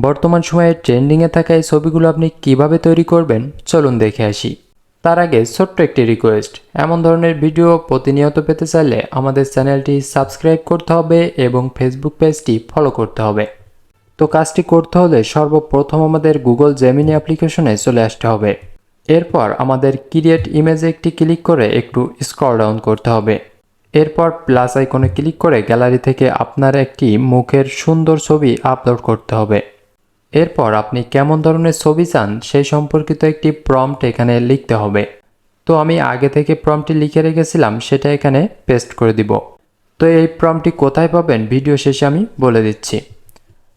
বর্তমান সময়ে ট্রেন্ডিংয়ে থাকা এই ছবিগুলো আপনি কিভাবে তৈরি করবেন চলুন দেখে আসি। তার আগে ছোট্ট একটি রিকোয়েস্ট, এমন ধরনের ভিডিও প্রতিনিয়ত পেতে চাইলে আমাদের চ্যানেলটি সাবস্ক্রাইব করতে হবে এবং ফেসবুক পেজটি ফলো করতে হবে। তো কাজটি করতে হলে সর্বপ্রথম আমাদের গুগল জেমিনি অ্যাপ্লিকেশনে চলে আসতে হবে। এরপর আমাদের ক্রিয়েট ইমেজে একটি ক্লিক করে একটু স্ক্রল ডাউন করতে হবে। এরপর প্লাস আইকনে ক্লিক করে গ্যালারি থেকে আপনার একটি মুখের সুন্দর ছবি আপলোড করতে হবে। এরপর আপনি কেমন ধরনের ছবি চান সেই সম্পর্কিত একটি প্রম্পট এখানে লিখতে হবে। তো আমি আগে থেকে প্রম্পটটি লিখে রেখেছিলাম, সেটা এখানে পেস্ট করে দিব। তো এই প্রম্পটটি কোথায় পাবেন ভিডিও শেষে আমি বলে দিচ্ছি।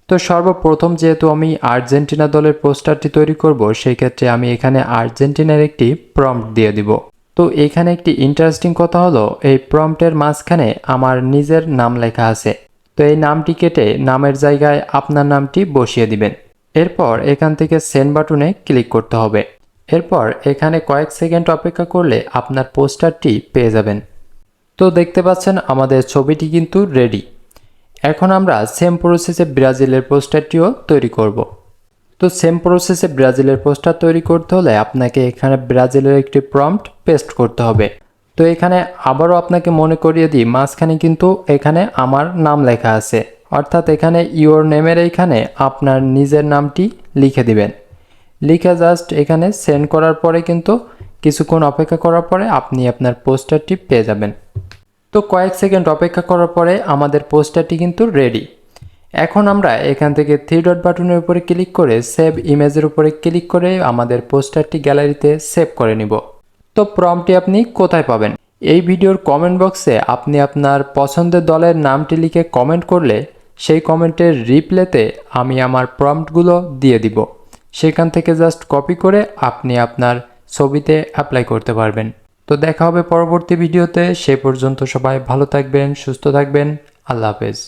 তো সর্বপ্রথম যেহেতু আমি আর্জেন্টিনা দলের পোস্টারটি তৈরি করব, সেই ক্ষেত্রে আমি এখানে আর্জেন্টিনার একটি প্রম্পট দিয়ে দিব। তো এখানে একটি ইন্টারেস্টিং কথা হলো, এই প্রম্পটের মাঝখানে আমার নিজের নাম লেখা আছে। তো এই নামটি কেটে নামের জায়গায় আপনার নামটি বসিয়ে দিবেন। এরপর এখান থেকে সেন্ড বাটনে ক্লিক করতে হবে। এরপর এখানে কয়েক সেকেন্ড অপেক্ষা করলে আপনার পোস্টারটি পেয়ে যাবেন। তো দেখতে পাচ্ছেন আমাদের ছবিটি কিন্তু রেডি। এখন আমরা সেম প্রসেসে ব্রাজিলের পোস্টারটিও তৈরি করব। তো সেম প্রসেসে ব্রাজিলের পোস্টার তৈরি করতে হলে আপনাকে এখানে ব্রাজিলের একটি প্রম্পট পেস্ট করতে হবে। তো এখানে আবারও আপনাকে মনে করিয়ে দিই, মাঝখানে কিন্তু এখানে আমার নাম লেখা আছে, অর্থাৎ এখানে ইওর নেমের এইখানে আপনার নিজের নামটি লিখে দিবেন। লিখে জাস্ট এখানে সেন্ড করার পরে কিন্তু কিছুক্ষণ অপেক্ষা করার পরে আপনি আপনার পোস্টারটি পেয়ে যাবেন। তো কয়েক সেকেন্ড অপেক্ষা করার পরে আমাদের পোস্টারটি কিন্তু রেডি। এখন আমরা এখান থেকে থ্রি ডট বাটনের উপরে ক্লিক করে সেভ ইমেজের উপরে ক্লিক করে আমাদের পোস্টারটি গ্যালারিতে সেভ করে নিব। তো প্রম্পটটি আপনি কোথায় পাবেন? এই ভিডিওর কমেন্ট বক্সে আপনি আপনার পছন্দের দলের নামটি লিখে কমেন্ট করলে সেই কমেন্টের রিপ্লেতে আমি আমার প্রম্পটগুলো দিয়ে দিব। সেখান থেকে জাস্ট কপি করে আপনি আপনার ছবিতে অ্যাপ্লাই করতে পারবেন। তো দেখা হবে পরবর্তী ভিডিওতে। সে পর্যন্ত সবাই ভালো থাকবেন, সুস্থ থাকবেন। আল্লাহ হাফেজ।